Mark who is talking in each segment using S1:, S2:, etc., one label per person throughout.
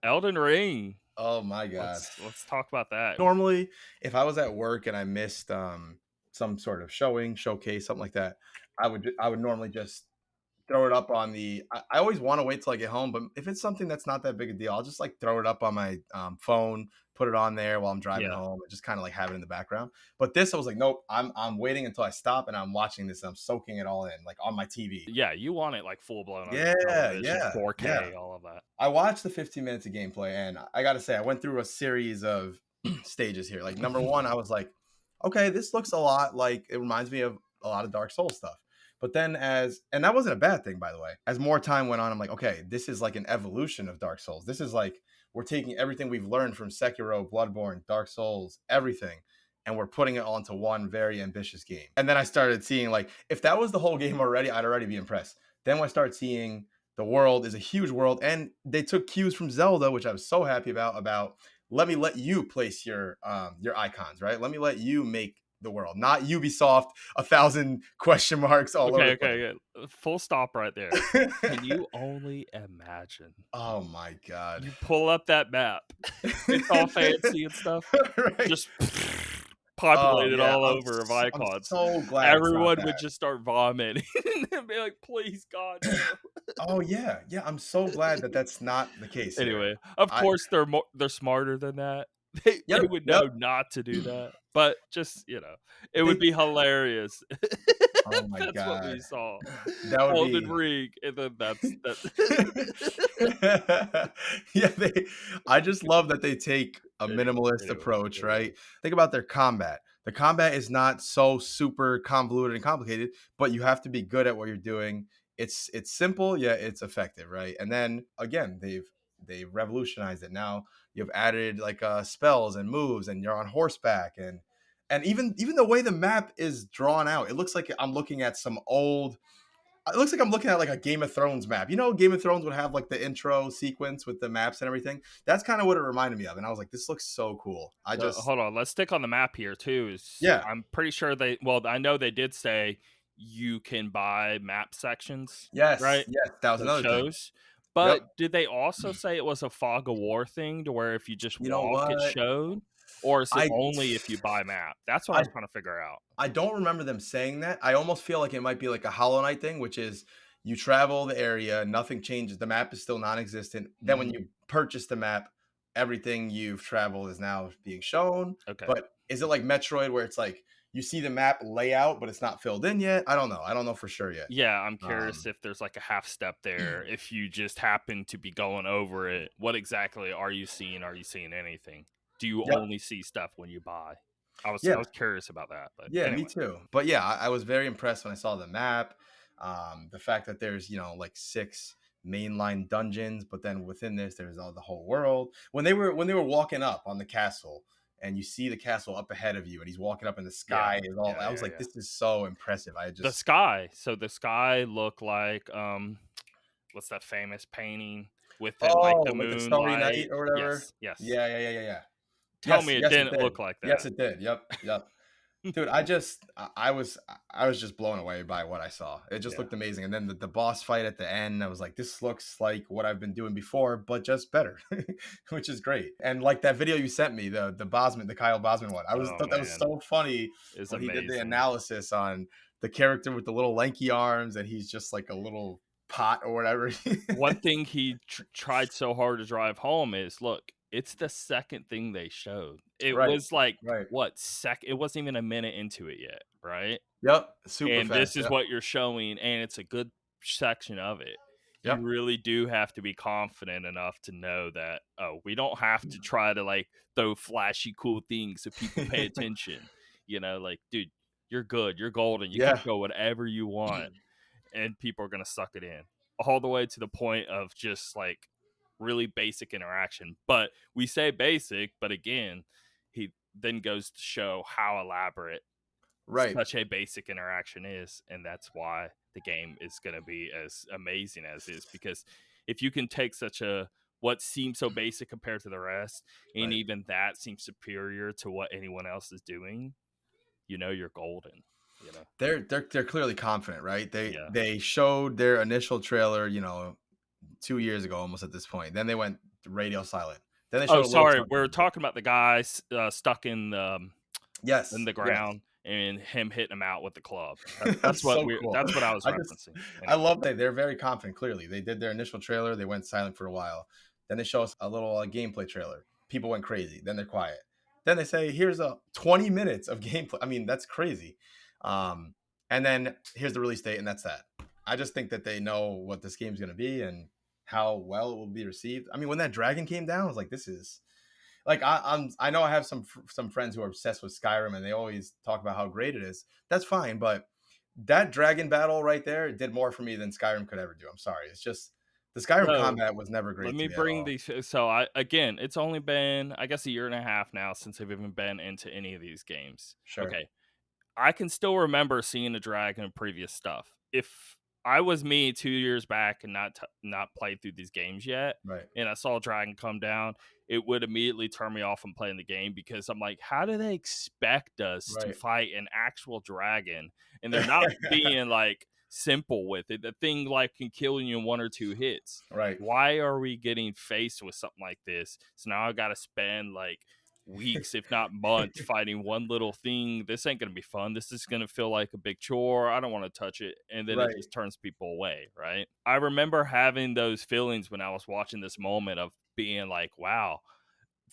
S1: Elden Ring.
S2: Oh my god.
S1: Let's talk about that.
S2: Normally, if I was at work and I missed some sort of showcase, something like that, I would normally just throw it up on the I always want to wait till I get home, but if it's something that's not that big a deal, I'll just like throw it up on my phone, put it on there while I'm driving
S1: Yeah.
S2: home, and just kind of like have it in the background. But this, I was like, nope, I'm waiting until I stop and I'm watching this and I'm soaking it all in, like on my TV.
S1: Yeah, you want it like full blown on your
S2: Yeah,
S1: television,
S2: yeah, yeah.
S1: 4K, all of that.
S2: I watched the 15 minutes of gameplay, and I gotta say, I went through a series of stages here. Like number one, I was like, okay, this looks a lot like it reminds me of a lot of Dark Souls stuff. But then and that wasn't a bad thing, by the way. As more time went on, I'm like, okay, this is like an evolution of Dark Souls. This is like we're taking everything we've learned from Sekiro, Bloodborne, Dark Souls, everything, and we're putting it all into one very ambitious game. And then I started seeing like if that was the whole game already, I'd already be impressed. Then when I started seeing the world is a huge world, and they took cues from Zelda, which I was so happy about. About let you place your icons, right? Let me let you make the world, not Ubisoft. 1,000 question marks all over
S1: Okay,
S2: the
S1: okay,
S2: place.
S1: okay. Full stop right there. Can you only imagine?
S2: Oh my god!
S1: You pull up that map. It's all fancy and stuff.
S2: Right?
S1: Just
S2: Oh
S1: populated
S2: yeah,
S1: all over of
S2: I'm
S1: icons.
S2: so glad it's not
S1: Everyone would
S2: that.
S1: just start vomiting and be like, "Please, God, no."
S2: Oh yeah, yeah. I'm so glad that that's not the case here.
S1: Anyway, of
S2: I
S1: course, they're smarter than that.
S2: Yep,
S1: They would
S2: yep.
S1: know not to do that, but just, it would
S2: They
S1: be hilarious
S2: Oh
S1: if
S2: my
S1: that's what we
S2: god,
S1: saw.
S2: that would
S1: Elden
S2: be
S1: Ring, and then that's that.
S2: yeah, I just love that they take a minimalist
S1: Anyway,
S2: approach,
S1: anyway.
S2: right? Think about their combat. The combat is not so super convoluted and complicated, but you have to be good at what you're doing. It's simple, yeah, it's effective, right? And then again, they've revolutionized it. Now you've added like spells and moves, and you're on horseback, and even the way the map is drawn out, it looks like I'm looking at some old it looks like I'm looking at like a Game of Thrones map. You know, Game of Thrones would have like the intro sequence with the maps and everything. That's kind of what it reminded me of. And I was like, this looks so cool. I
S1: So
S2: just,
S1: hold on, let's stick on the map here too.
S2: yeah,
S1: I'm pretty sure I know they did say you can buy map sections,
S2: yes,
S1: right?
S2: yes. That was
S1: That
S2: another thing.
S1: shows.
S2: Yep.
S1: But did they also say it was a fog of war thing to where if you just
S2: You know
S1: walk it
S2: what?
S1: showed? Or is it
S2: I,
S1: only if you buy map? That's what I
S2: I,
S1: was trying to figure out.
S2: I don't remember them saying that. I almost feel like it might be like a Hollow Knight thing, which is you travel the area, nothing changes. The map is still non-existent. Then when
S1: Mhm.
S2: you purchase the map, everything you've traveled is now being shown.
S1: Okay.
S2: But is it like Metroid where it's like you see the map layout, but it's not filled in yet? I don't know. I don't know for sure yet.
S1: Yeah, I'm curious
S2: Um,
S1: if there's like a half step there. If you just happen to be going over it, what exactly are you seeing? Are you seeing anything? Do you
S2: yep.
S1: only see stuff when you buy? I
S2: Yeah.
S1: was curious about that, but
S2: Yeah, me
S1: anyway.
S2: too. But yeah, I was very impressed when I saw the map. The fact that there's, like 6 mainline dungeons, but then within this there's all the whole world. When they were walking up on the castle and you see the castle up ahead of you and he's walking up in the
S1: Yeah.
S2: sky is all
S1: Yeah,
S2: I was
S1: yeah,
S2: like,
S1: yeah.
S2: this is so impressive. I
S1: The
S2: just
S1: sky. So the sky looked like what's that famous painting with it like the
S2: like the Starry Night
S1: moonlight?
S2: or whatever.
S1: Yes, yes.
S2: Yeah, yeah, yeah, yeah, yeah.
S1: Tell
S2: Yes,
S1: me it
S2: yes, it
S1: didn't
S2: did.
S1: look like
S2: Yes,
S1: that.
S2: it did. Yep, yep. Dude, I was just blown away by what I saw. It just
S1: Yeah.
S2: looked amazing. And then the boss fight at the end, I was like, this looks like what I've been doing before, but just better, which is great. And like that video you sent me, the Kyle Bosman one,
S1: Oh
S2: thought that was
S1: man,
S2: so funny
S1: it's
S2: when he did the
S1: amazing.
S2: analysis on the character with the little lanky arms, and he's just like a little pot or whatever.
S1: One thing he tried so hard to drive home is, look, it's the second thing they showed. It
S2: Right,
S1: was like
S2: right.
S1: what it wasn't even a minute into it yet, right?
S2: Yep, super
S1: And
S2: fast.
S1: this is
S2: Yep,
S1: what you're showing, and it's a good section of it. You
S2: yep.
S1: really do have to be confident enough to know that, oh, we don't have to try to like throw flashy cool things so people pay attention. Like, dude, you're good, you're golden, you can
S2: Yeah,
S1: show whatever you want and people are gonna suck it in. All the way to the point of just like really basic interaction. But we say basic, but again, he then goes to show how elaborate
S2: right,
S1: such a basic interaction is, and that's why the game is going to be as amazing as is, because if you can take such a what seems so basic compared to the rest, and
S2: right.
S1: even that seems superior to what anyone else is doing, you're golden.
S2: They're clearly confident, right? They
S1: Yeah.
S2: they showed their initial trailer, 2 years ago almost at this point. Then they went radio silent. Then they
S1: Oh,
S2: showed a little
S1: sorry,
S2: something
S1: we're
S2: of it.
S1: talking about the guy stuck in
S2: Yes,
S1: the
S2: yes.
S1: ground and him hitting him out with the club.
S2: That's so cool.
S1: That's what I was
S2: I just
S1: referencing.
S2: I
S1: Anyway.
S2: love that they're very confident. Clearly, they did their initial trailer. They went silent for a while. Then they show us a little gameplay trailer. People went crazy. Then they're quiet. Then they say, "Here's a 20 minutes of gameplay." I mean, that's crazy. Um, and then here's the release date, and that's that. I just think that they know what this game's going to be and how well it will be received. I mean, when that dragon came down, I was like, "This is." Like I know I have some friends who are obsessed with Skyrim and they always talk about how great it is. That's fine, but that dragon battle right there did more for me than Skyrim could ever do. I'm sorry. It's just the Skyrim
S1: So
S2: combat was never
S1: let
S2: great to
S1: me
S2: me at
S1: bring
S2: all.
S1: these. So I again, it's only been I guess a year and a half now since I've even been into any of these games.
S2: Sure.
S1: Okay, I can still remember seeing a dragon in previous stuff. If I was me 2 years back and not played through these games yet,
S2: Right.
S1: and I saw a dragon come down, it would immediately turn me off from playing the game because I'm like, how do they expect us to
S2: Right.
S1: fight an actual dragon? And they're not being like simple with it. The thing like can kill you in 1 or 2 hits.
S2: right.
S1: Why are we getting faced with something like this? So now I got to spend like weeks, if not months, fighting one little thing. This ain't gonna be fun. This is gonna feel like a big chore. I don't want to touch it. And then it
S2: Right.
S1: just turns people away, right? I remember having those feelings when I was watching this moment of being like, wow,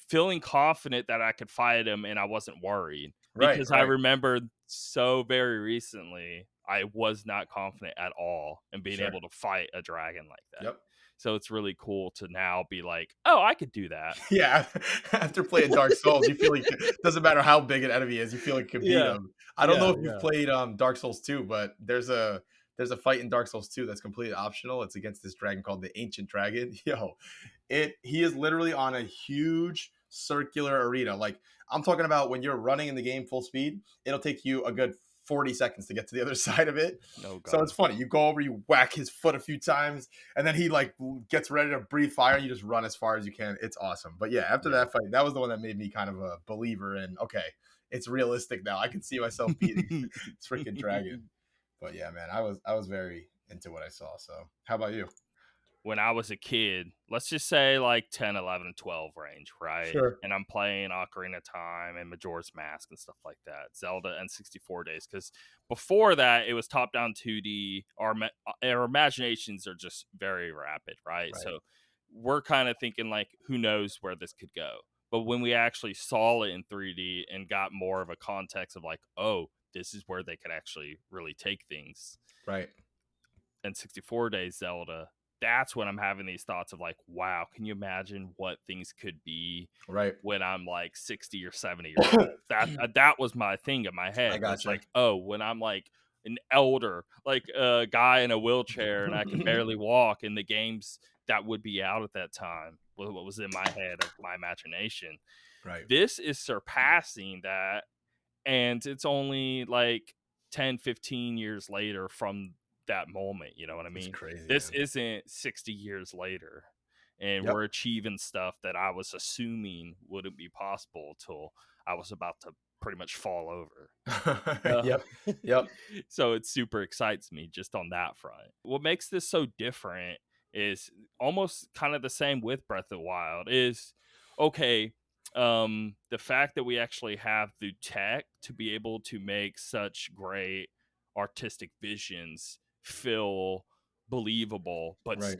S1: feeling confident that I could fight him and I wasn't worried.
S2: Right.
S1: Because I
S2: Right.
S1: remembered so very recently I was not confident at all in being
S2: Sure.
S1: able to fight a dragon like that.
S2: Yep.
S1: So it's really cool to now be like, oh, I could do that.
S2: Yeah, after playing Dark Souls, you feel like it doesn't matter how big an enemy is, you feel like you can beat
S1: Yeah.
S2: him. I don't know
S1: Yeah.
S2: if you've
S1: Yeah.
S2: played Dark Souls 2, but there's a fight in Dark Souls 2 that's completely optional. It's against this dragon called the Ancient Dragon. Yo, he is literally on a huge circular arena. Like I'm talking about when you're running in the game full speed, it'll take you a good 40 seconds to get to the other side of it.
S1: Oh
S2: So
S1: god.
S2: it's funny. You go over, you whack his foot a few times, and then he like gets ready to breathe fire, and you just run as far as you can. It's awesome. But yeah, after
S1: Yeah.
S2: that fight, that was the one that made me kind of a believer in. Okay, it's realistic now. I can see myself beating this freaking dragon. But yeah, man, I was very into what I saw. So how about you?
S1: When I was a kid, let's just say like 10, 11, and 12 range, right?
S2: Sure.
S1: And I'm playing Ocarina of Time and Majora's Mask and stuff like that, Zelda and 64 days. Because before that, it was top down 2D. Our imaginations are just very rapid, right?
S2: Right.
S1: So we're kind of thinking, like, who knows where this could go. But when we actually saw it in 3D and got more of a context of, like, oh, this is where they could actually really take things
S2: Right.
S1: and 64 days Zelda, that's when I'm having these thoughts of like, wow, can you imagine what things could be
S2: Right.
S1: when I'm like 60 or 70 years old? That was my thing in my
S2: I
S1: head was
S2: gotcha.
S1: like, oh, when I'm like an elder, like a guy in a wheelchair and I can barely walk in the games that would be out at that time, what was in my head of my imagination.
S2: right.
S1: This is surpassing that, and it's only like 10, 15 years later from that moment, you know what I
S2: It's
S1: mean?
S2: crazy,
S1: This
S2: man.
S1: isn't 60 years later, and
S2: Yep.
S1: we're achieving stuff that I was assuming wouldn't be possible till I was about to pretty much fall over. uh,
S2: yep. Yep.
S1: so it super excites me just on that front. What makes this so different is almost kind of the same with Breath of the Wild is okay, the fact that we actually have the tech to be able to make such great artistic visions feel believable but
S2: Right.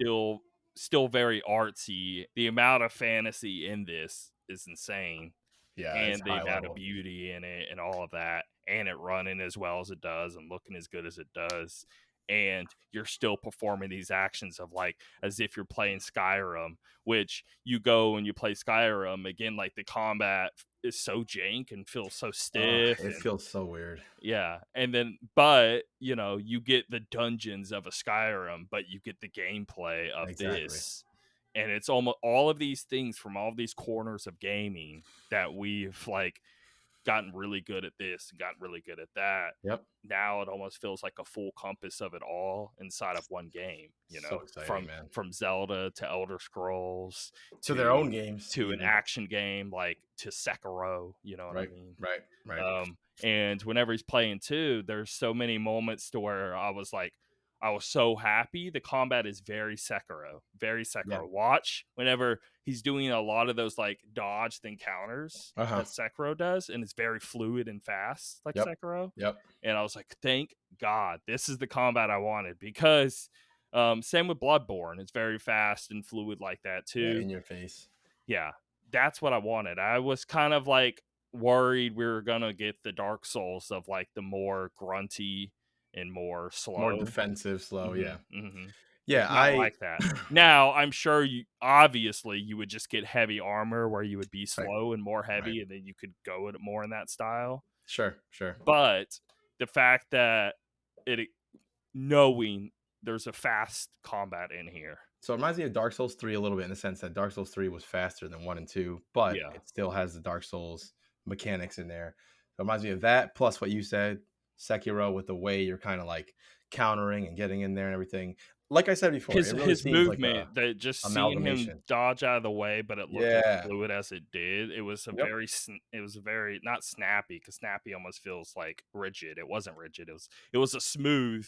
S1: still very artsy. The amount of fantasy in this is insane,
S2: Yeah, it's
S1: and the
S2: high
S1: amount of
S2: level.
S1: beauty in it and all of that, and it running as well as it does and looking as good as it does. And you're still performing these actions of like as if you're playing Skyrim, which you go and you play Skyrim again, like the combat is so jank and feels so
S2: Oh,
S1: stiff
S2: it
S1: and
S2: feels so weird.
S1: yeah. And then but you know, you get the dungeons of a Skyrim, but you get the gameplay of
S2: Exactly.
S1: this. And it's almost all of these things from all of these corners of gaming that we've like gotten really good at this and gotten really good at that.
S2: Yep.
S1: Now it almost feels like a full compass of it all inside of one game, you
S2: So
S1: know,
S2: exciting, man.
S1: from Zelda to Elder Scrolls
S2: To their own
S1: to
S2: games,
S1: an
S2: even.
S1: action game like to Sekiro, you know what I
S2: Right.
S1: mean?
S2: Right. Right.
S1: And whenever he's playing too, there's so many moments to where I was like, I was so happy. The combat is very Sekiro, very
S2: Yeah.
S1: Sekiro. Watch whenever he's doing a lot of those like dodged encounters
S2: Uh-huh.
S1: that Sekiro does, and it's very fluid and fast like
S2: Yep.
S1: Sekiro.
S2: Yep.
S1: And I was like, thank God, this is the combat I wanted because same with Bloodborne, it's very fast and fluid like that
S2: Yeah,
S1: too.
S2: in your face.
S1: Yeah, that's what I wanted. I was kind of like worried we were gonna get the Dark Souls of like the more grunty and more
S2: More
S1: slow.
S2: defensive, slow, yeah.
S1: It's
S2: Yeah,
S1: not like that. Now, I'm sure you obviously you would just get heavy armor where you would be
S2: Right,
S1: slow and more
S2: right.
S1: heavy, and then you could go it more in that style.
S2: Sure, sure.
S1: But the fact that it knowing there's a fast combat in here.
S2: So it reminds me of Dark Souls 3 a little bit in the sense that Dark Souls 3 was faster than 1 and 2, but
S1: Yeah.
S2: it still has the Dark Souls mechanics in there. So it reminds me of that, plus what you said, Sekiro, with the way you're kind of like countering and getting in there and everything. Like I said before, it really
S1: His
S2: seems like a
S1: movement, that just seeing him
S2: amalgamation.
S1: dodge out of the way, but it looked as
S2: Yeah.
S1: fluid as it did. It was a
S2: Yep.
S1: very it was a very not snappy, because snappy almost feels like rigid. It wasn't rigid. It was a smooth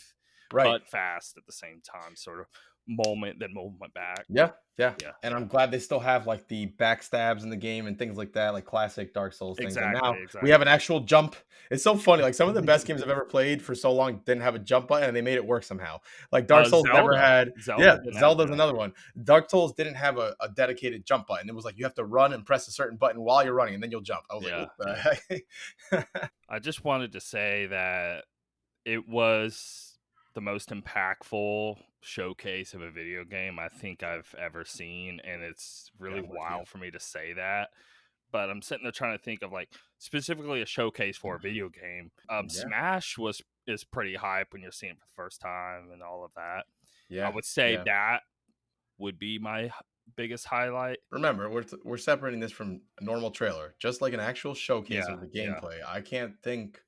S2: Right.
S1: but fast at the same time sort of moment, then movement back.
S2: Yeah, yeah,
S1: Yeah,
S2: and I'm glad they still have, like, the backstabs in the game and things like that, like classic Dark Souls things, and
S1: exactly,
S2: now we
S1: exactly.
S2: have an actual jump. It's so funny, like, some of the best games I've ever played for so long didn't have a jump button, and they made it work somehow. Like, Dark Souls never
S1: Zelda,
S2: had.
S1: Zelda
S2: Yeah,
S1: didn't have
S2: Zelda's
S1: that.
S2: another one. Dark Souls didn't have a dedicated jump button. It was like, you have to run and press a certain button while you're running, and then you'll jump. I was like,
S1: Yeah,
S2: "What the
S1: yeah.
S2: heck?"
S1: I just wanted to say that it was the most impactful showcase of a video game I think I've ever seen, and it's
S2: Yeah,
S1: really
S2: I'm with you.
S1: wild for me to say that. But I'm sitting there trying to think of like specifically a showcase for a video game.
S2: Yeah,
S1: Smash was is pretty hype when you're seeing it for the first time and all of that. I
S2: yeah,
S1: would say
S2: yeah.
S1: that would be my biggest highlight.
S2: Remember, we're separating this from a normal trailer, just like an actual showcase
S1: Yeah,
S2: of the
S1: yeah.
S2: gameplay. I can't think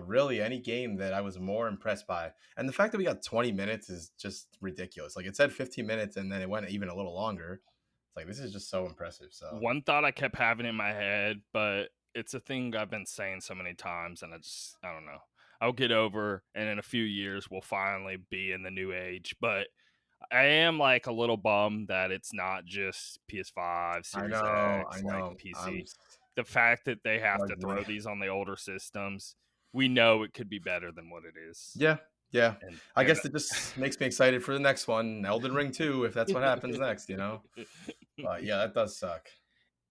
S2: really any game that I was more impressed by. And the fact that we got 20 minutes is just ridiculous. Like it said 15 minutes and then it went even a little longer. It's like this is just so impressive. So
S1: One thought I kept having in my head, but it's a thing I've been saying so many times, and I don't know. I'll get over, and in a few years, we'll finally be in the new age. But I am like a little bummed that it's not just PS5, Series
S2: I
S1: X, like
S2: know.
S1: PC. The fact that they have to
S2: Ugly.
S1: throw these on the older systems, we know it could be better than what it is.
S2: Yeah, yeah.
S1: And
S2: I guess it just makes me excited for the next one, Elden Ring 2, if that's what happens next, you know? But yeah, that does suck.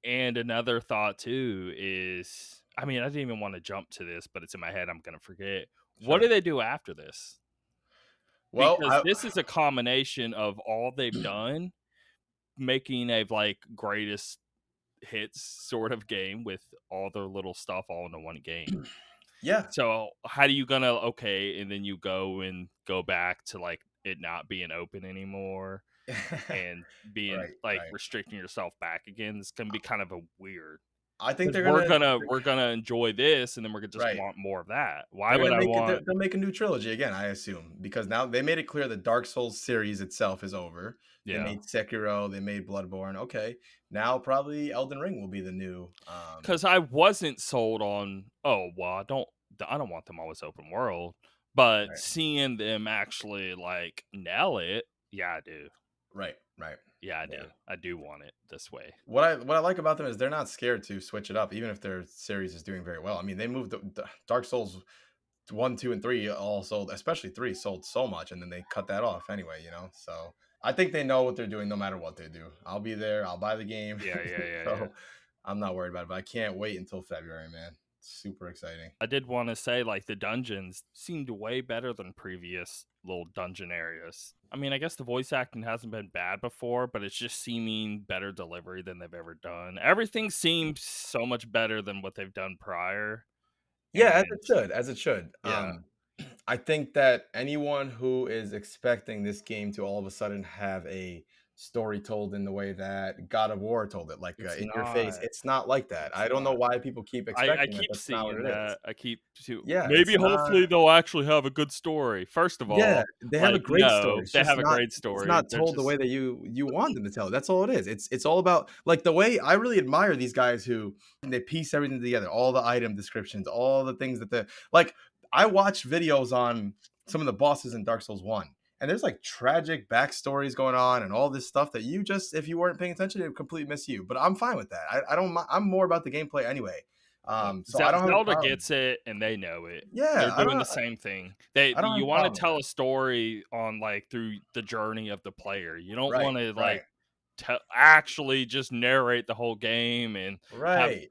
S1: And another thought too is, I mean, I didn't even want to jump to this, but it's in my head. I'm gonna forget. What do
S2: Sure.
S1: they do after this?
S2: Well,
S1: Because this is a combination of all they've done, making a like greatest hits sort of game with all their little stuff all into one game.
S2: yeah.
S1: So how do you gonna okay, and then you go back to like it not being open anymore and being
S2: Right,
S1: like
S2: right.
S1: restricting yourself back again? It's gonna be kind of a weird.
S2: I think
S1: Because
S2: they're
S1: we're
S2: gonna
S1: gonna we're gonna enjoy this, and then we're gonna just
S2: right.
S1: want more of that. Why
S2: They're
S1: would
S2: gonna
S1: I
S2: make it.
S1: want?
S2: They'll make a new trilogy again, I assume, because now they made it clear the Dark Souls series itself is over. They
S1: Yeah,
S2: made Sekiro, they made Bloodborne. Okay, now probably Elden Ring will be the new.
S1: because I wasn't sold on. Oh well, I don't want them always open world, but
S2: Right,
S1: seeing them actually like nail it, yeah, I do.
S2: right, right.
S1: Yeah, I
S2: Yeah.
S1: do. I do want it this way.
S2: What I like about them is they're not scared to switch it up, even if their series is doing very well. I mean, they moved Dark Souls 1, 2, and 3 all sold, especially 3 sold so much, and then they cut that off anyway. You know, so I think they know what they're doing, no matter what they do. I'll be there. I'll buy the game.
S1: Yeah, yeah, yeah, yeah.
S2: So I'm not worried about it, but I can't wait until February, man. Super exciting.
S1: I did want to say like the dungeons seemed way better than previous little dungeon areas. I mean, I guess the voice acting hasn't been bad before, but it's just seeming better delivery than they've ever done. Everything seems so much better than what they've done prior.
S2: Yeah, as
S1: And
S2: it should, as it should.
S1: yeah,
S2: I think that anyone who is expecting this game to all of a sudden have a story told in the way that God of War told it, like
S1: it's
S2: in your face,
S1: not.
S2: it's not like that.
S1: It's
S2: I don't know
S1: not.
S2: why people keep
S1: I
S2: expecting that.
S1: keep
S2: That's not what
S1: seeing
S2: it is.
S1: that. I keep to
S2: Yeah,
S1: maybe
S2: it's not.
S1: hopefully they'll actually have a good story. First of
S2: Yeah,
S1: all,
S2: they have a
S1: like
S2: great story.
S1: no,
S2: It's
S1: they
S2: just
S1: have a
S2: not
S1: great
S2: it's
S1: story.
S2: not
S1: They're
S2: told the way
S1: just
S2: that you want them to tell it. That's all it is. It's all about like the way I really admire these guys who they piece everything together, all the item descriptions, all the things that the like I watched videos on some of the bosses in Dark Souls 1. And there's like tragic backstories going on and all this stuff that you just, if you weren't paying attention, it would completely miss you. But I'm fine with that. I don't, I'm more about the gameplay anyway.
S1: Yeah.
S2: So I don't have a
S1: Zelda
S2: problem.
S1: gets it, and they know it. They're
S2: Yeah,
S1: doing the same thing. They
S2: I don't have
S1: You
S2: a
S1: want to
S2: problem with
S1: tell
S2: that.
S1: a story on like through the journey of the player. You don't
S2: Right,
S1: want to
S2: right,
S1: like actually just narrate the whole game and have
S2: right,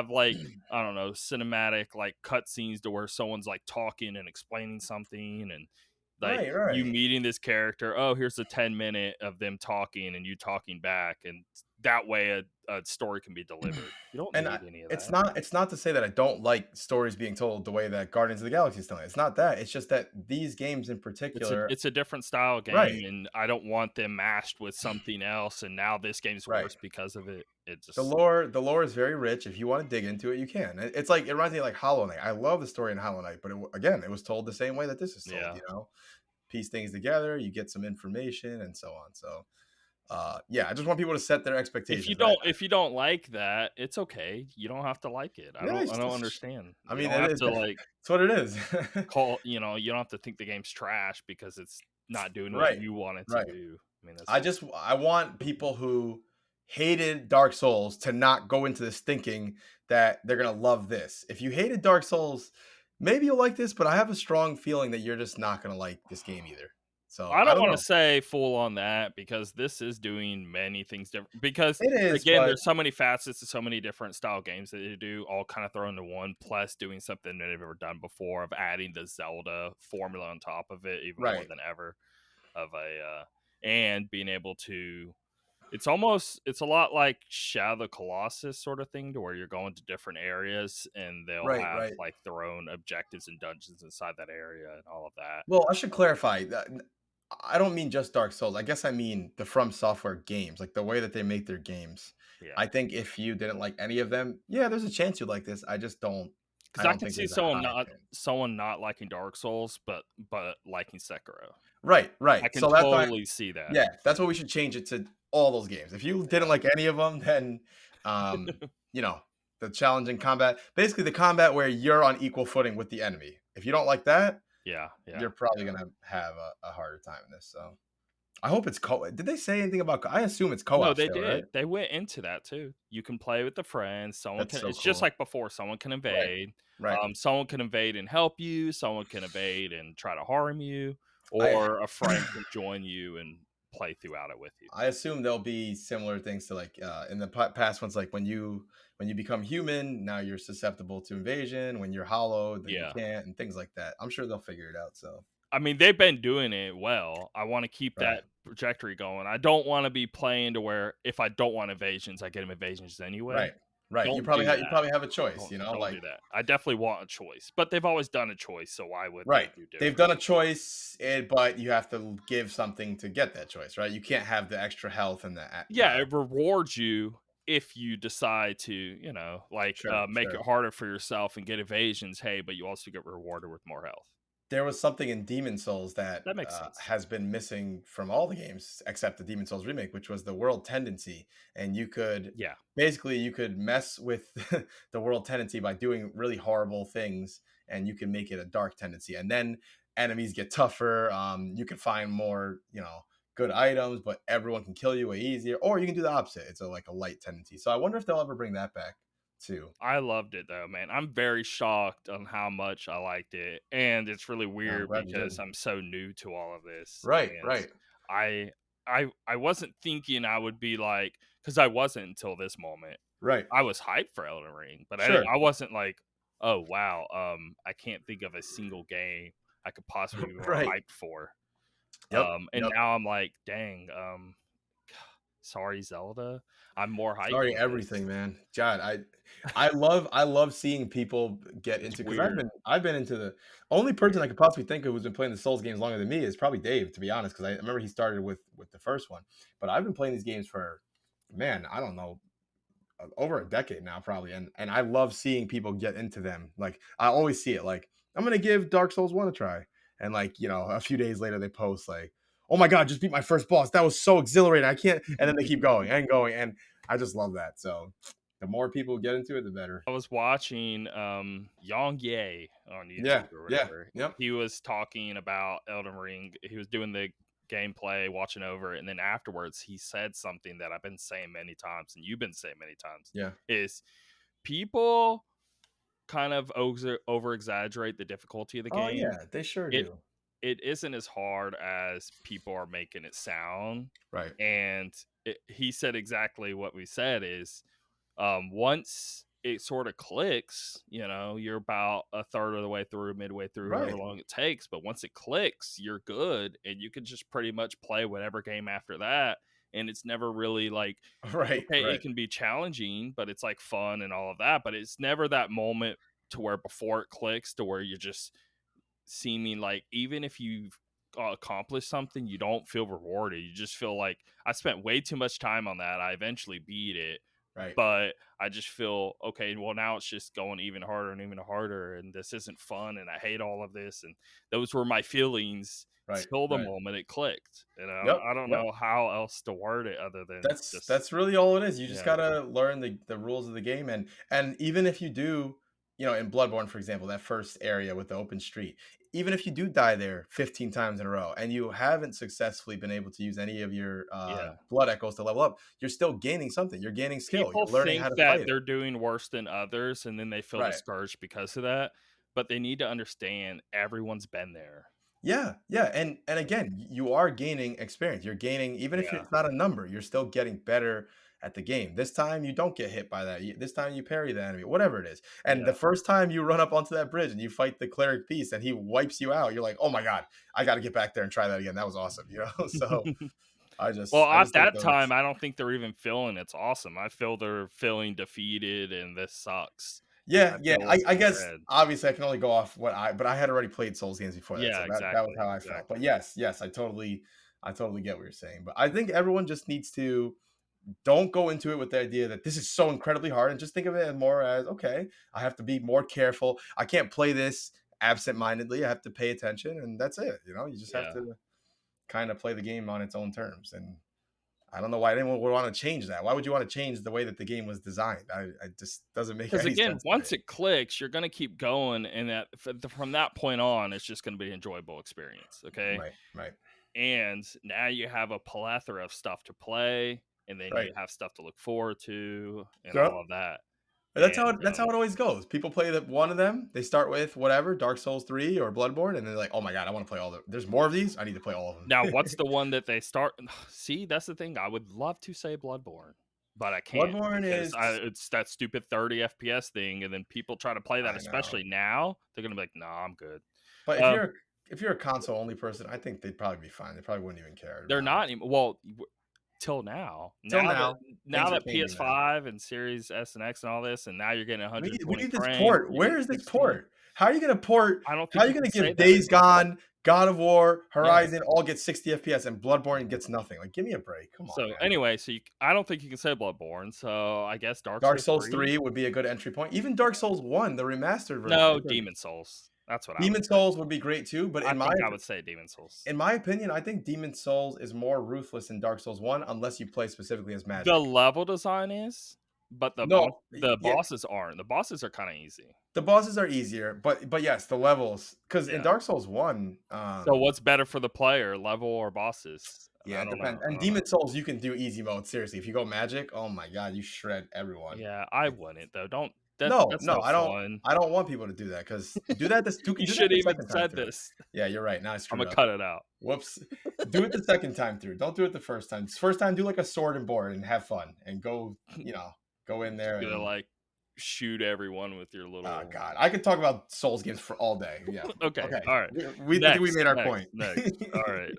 S1: like, I don't know, cinematic like cutscenes to where someone's like talking and explaining something, and like
S2: right,
S1: you
S2: right.
S1: meeting this character. Oh, here's a 10-minute of them talking and you talking back, and that way a story can be delivered. You don't
S2: And
S1: need any of
S2: it's
S1: that.
S2: not to say that I don't like stories being told the way that Guardians of the Galaxy is telling. It's not that. It's just that these games in particular,
S1: It's a different style game,
S2: right,
S1: and I don't want them mashed with something else, and now this game's
S2: right.
S1: worse because of it. It just
S2: The lore is very rich. If you want to dig into it, you can. It's like it reminds me of like Hollow Knight. I love the story in Hollow Knight, but again, it was told the same way that this is told.
S1: yeah.
S2: You know, piece things together, you get some information, and so on. So, yeah, I just want people to set their expectations.
S1: If you don't like that, it's okay. You don't have to like it.
S2: Yeah,
S1: I don't understand.
S2: I
S1: You
S2: mean,
S1: don't have to like
S2: it's what it is.
S1: you don't have to think the game's trash because it's not doing what
S2: Right,
S1: you want it to
S2: right.
S1: do. I mean, that's
S2: I want people who hated Dark Souls to not go into this thinking that they're gonna love this. If you hated Dark Souls, maybe you'll like this, but I have a strong feeling that you're just not gonna like this game either. So
S1: I
S2: I
S1: don't
S2: don't
S1: want to
S2: know.
S1: say full on that because this is doing many things different. Because
S2: It is,
S1: again,
S2: but
S1: there's so many facets to so many different style games that they do, all kind of thrown into one. Plus, doing something that they've never done before of adding the Zelda formula on top of it, even more
S2: right,
S1: than ever. Of a and being able to, it's a lot like Shadow of the Colossus sort of thing, to where you're going to different areas and they'll
S2: right,
S1: have
S2: right.
S1: like their own objectives and dungeons inside that area and all of that.
S2: Well, I should clarify that I don't mean just Dark Souls. I guess I mean the From Software games, like the way that they make their games.
S1: Yeah.
S2: I think if you didn't like any of them, yeah, there's a chance you'd like this. I
S1: Because I
S2: don't
S1: can
S2: think
S1: see
S2: there's a high chance.
S1: someone not liking Dark Souls, but liking Sekiro.
S2: Right,
S1: I
S2: right.
S1: can
S2: So that's why,
S1: totally see that.
S2: yeah, that's what we should change it to all those games. If you didn't
S1: Yeah.
S2: like any of them, then you know, the challenging combat, basically the combat where you're on equal footing with the enemy. If you don't like that,
S1: Yeah, yeah.
S2: you're probably gonna have a harder time in this. So I hope it's co. Did they say anything about? I assume it's
S1: No,
S2: co-op
S1: they
S2: still, right?
S1: did. They went into that too. You can play with the friends. Someone
S2: That's
S1: can.
S2: so
S1: It's just
S2: cool.
S1: like before. Someone can
S2: Right,
S1: invade.
S2: right.
S1: Someone can invade and help you. Someone can invade and try to harm you,
S2: I
S1: or a friend can join you and play throughout it with you.
S2: I assume there'll be similar things to like in the past ones, like when you become human, now you're susceptible to invasion. When you're hollow, then you
S1: Yeah.
S2: can't, and things like that. I'm sure they'll figure it out. So
S1: I mean, they've been doing it well. I want to keep
S2: right,
S1: that trajectory going. I don't want to be playing to where if I don't want evasions, I get them evasions anyway.
S2: right, right.
S1: Don't do
S2: You
S1: that.
S2: probably have a choice, you know,
S1: Don't do
S2: like
S1: that. I definitely want a choice, but they've always done a choice, so why would they
S2: right.
S1: do
S2: They've
S1: different?
S2: done a choice, but you have to give something to get that choice, right? You can't have the extra health and
S1: Yeah,
S2: the
S1: it rewards you if you decide to, like
S2: sure,
S1: make it
S2: sure.
S1: harder for yourself and get evasions. Hey, but you also get rewarded with more health.
S2: There was something in Demon Souls that
S1: That makes sense.
S2: has been missing from all the games except the Demon Souls remake, which was the world tendency. And you could
S1: Yeah,
S2: basically you could mess with the world tendency by doing really horrible things, and you can make it a dark tendency. And then enemies get tougher. You can find more, good items, but everyone can kill you way easier. Or you can do the opposite. It's like a light tendency. So I wonder if they'll ever bring that back too.
S1: I loved it though, man. I'm very shocked on how much I liked it, and it's really
S2: Yeah, I'm
S1: weird
S2: glad you
S1: because
S2: did.
S1: I'm so new to all of this,
S2: Right,
S1: and
S2: right,
S1: I I wasn't thinking I would be like, because I wasn't until this moment.
S2: right.
S1: I was hyped for Elden Ring, but
S2: Sure.
S1: I wasn't like, oh wow, I can't think of a single game I could possibly be more
S2: Right.
S1: hyped for.
S2: Yep.
S1: And
S2: Yep.
S1: now I'm like, dang, sorry Zelda, I'm more hyped
S2: Sorry,
S1: for this.
S2: everything, man. God, I love seeing people get
S1: It's
S2: into because
S1: weird.
S2: I've been into the only person I could possibly think of who's been playing the Souls games longer than me is probably Dave, to be honest, because I remember he started with the first one. But I've been playing these games for, man, I don't know, over a decade now, probably. And I love seeing people get into them. Like I always see it. Like I'm gonna give Dark Souls 1 a try. And like, a few days later they post like, oh my god, just beat my first boss. That was so exhilarating. I can't, and then they keep going and going. And I just love that. So The more people get into it, the better.
S1: I was watching Yang Ye on
S2: Yeah,
S1: YouTube or
S2: yeah,
S1: whatever.
S2: yep,
S1: He was talking about Elden Ring. He was doing the gameplay, watching over it, and then afterwards he said something that I've been saying many times, and you've been saying many times,
S2: yeah.
S1: is people kind of over exaggerate the difficulty of the
S2: Oh
S1: game.
S2: yeah, they sure
S1: It
S2: do.
S1: it isn't as hard as people are making it sound.
S2: Right,
S1: And he said exactly what we said is once it sort of clicks, you're about a third of the way through, midway through, however
S2: right,
S1: long it takes. But once it clicks, you're good, and you can just pretty much play whatever game after that. And it's never really like,
S2: right,
S1: okay,
S2: right,
S1: it can be challenging, but it's like fun and all of that. But it's never that moment to where before it clicks, to where you're just seeming like, even if you've accomplished something, you don't feel rewarded. You just feel like I spent way too much time on that. I eventually beat it,
S2: right,
S1: but I just feel okay. Well, now it's just going even harder and even harder, and this isn't fun, and I hate all of this. And those were my feelings
S2: right,
S1: till the
S2: right.
S1: moment it clicked.
S2: Yep,
S1: I don't
S2: yep.
S1: know how else to word it other than
S2: That's
S1: just
S2: that's really all it is. You just
S1: yeah,
S2: gotta learn the rules of the game, and even if you do, in Bloodborne, for example, that first area with the open street, even if you do die there 15 times in a row and you haven't successfully been able to use any of your
S1: yeah.
S2: blood echoes to level up, you're still gaining something. You're gaining skill.
S1: People
S2: You're learning how
S1: think
S2: to
S1: that
S2: fight it.
S1: they're doing worse than others, and then they feel
S2: Right.
S1: discouraged because of that. But they need to understand everyone's been there.
S2: Yeah, yeah, and again, you are gaining experience. You're gaining, even if
S1: Yeah,
S2: it's not a number, you're still getting better at the game. This time you don't get hit by that. This time you parry the enemy, whatever it is. And
S1: yeah.
S2: the first time you run up onto that bridge and you fight the cleric beast and he wipes you out, you're like, "Oh my god, I got to get back there and try that again. That was awesome." So I
S1: Well,
S2: just I
S1: at
S2: just think
S1: that
S2: those.
S1: time, I don't think they're even feeling it's awesome. I feel they're feeling defeated and this sucks.
S2: Yeah,
S1: I
S2: yeah.
S1: feel
S2: I
S1: it's
S2: I
S1: in
S2: guess
S1: their head.
S2: obviously I can only go off but I had already played Souls games before that,
S1: Yeah,
S2: so that was
S1: exactly,
S2: how I felt. But
S1: exactly.
S2: yes, yes, I totally get what you're saying. But I think everyone just needs to don't go into it with the idea that this is so incredibly hard and just think of it more as okay, I have to be more careful. I can't play this absent-mindedly. I have to pay attention and that's it. You just have
S1: Yeah.
S2: to kind of play the game on its own terms. And I don't know why anyone would want to change that. Why would you want to change the way that the game was designed? I just doesn't make
S1: Because
S2: any
S1: again,
S2: sense to me.
S1: once it clicks, you're going to keep going, and from that point on, it's just going to be an enjoyable experience. Okay,
S2: Right, right,
S1: and now you have a plethora of stuff to play, and then
S2: right.
S1: you have stuff to look forward to, and
S2: Yep.
S1: all of that.
S2: That's how
S1: And
S2: it, that's how it always goes. People play that one of them. They start with whatever Dark Souls 3 or Bloodborne, and they're like, "Oh my god, I want to play all the. There's more of these. I need to play all of
S1: now,
S2: them."
S1: what's the one that they start? See, that's the thing. I would love to say Bloodborne, but I can't
S2: Bloodborne
S1: because
S2: is.
S1: it's that stupid 30 FPS thing, and then people try to play that,
S2: I know,
S1: especially now. They're gonna be like, "No, I'm good."
S2: but if
S1: Um,
S2: you're a console only person, I think they'd probably be fine. They probably wouldn't even care, to be
S1: they're not
S2: honest.
S1: anymore. Well, till now.
S2: Till
S1: Now that
S2: now, things are changing, man.
S1: PS5 and Series S and X and all this, and now you're getting
S2: We
S1: 120
S2: need this
S1: frames,
S2: port.
S1: you're
S2: Where
S1: getting
S2: is this
S1: 60.
S2: port? How are you gonna port?
S1: I don't
S2: How
S1: think
S2: are you
S1: you
S2: gonna
S1: can say
S2: give
S1: that
S2: Days
S1: anymore.
S2: Gone, God of War,
S1: Yeah.
S2: Horizon all get 60 FPS and Bloodborne
S1: Yeah.
S2: gets nothing? Like, give me a break. Come on,
S1: So
S2: man.
S1: anyway, I don't think you can say Bloodborne. So I guess Dark
S2: Dark
S1: Souls
S2: Souls
S1: 3.
S2: 3 would be a good entry point. Even Dark Souls 1, the remastered version.
S1: No, Demon Souls. That's what I would
S2: Demon
S1: say.
S2: Souls would be great too, but
S1: I think I would say Demon Souls.
S2: in my opinion, I think Demon Souls is more ruthless than Dark Souls 1 unless you play specifically as
S1: The
S2: magic.
S1: level design is, but
S2: No,
S1: the
S2: yeah,
S1: bosses aren't. The bosses are kind of easy.
S2: the bosses are easier, but yes, the levels cuz in
S1: Yeah.
S2: Dark Souls 1,
S1: So what's better for the player, level or bosses?
S2: yeah,
S1: I
S2: it
S1: don't
S2: depends.
S1: know. I
S2: And
S1: don't know.
S2: Demon Souls you can do easy mode seriously. If you go magic, oh my god, you shred everyone.
S1: Yeah, I
S2: It's
S1: wouldn't though. Don't
S2: No,
S1: that's
S2: no,
S1: no fun.
S2: I don't want people to do that cuz you can
S1: You
S2: do that
S1: shouldn't
S2: the
S1: even
S2: second time
S1: said
S2: through.
S1: this.
S2: Yeah, you're right. Now I
S1: I'm
S2: screwed
S1: gonna
S2: up.
S1: cut it out.
S2: Whoops. Do it the second time through. Don't do it the first time. First time, do like a sword and board and have fun and go in
S1: Just
S2: there
S1: gonna
S2: and
S1: like shoot everyone with your
S2: oh
S1: little.
S2: god, I could talk about Souls games for all day. Yeah.
S1: Okay,
S2: Okay.
S1: all right.
S2: I think we
S1: Next,
S2: made our
S1: next,
S2: point.
S1: next. All right.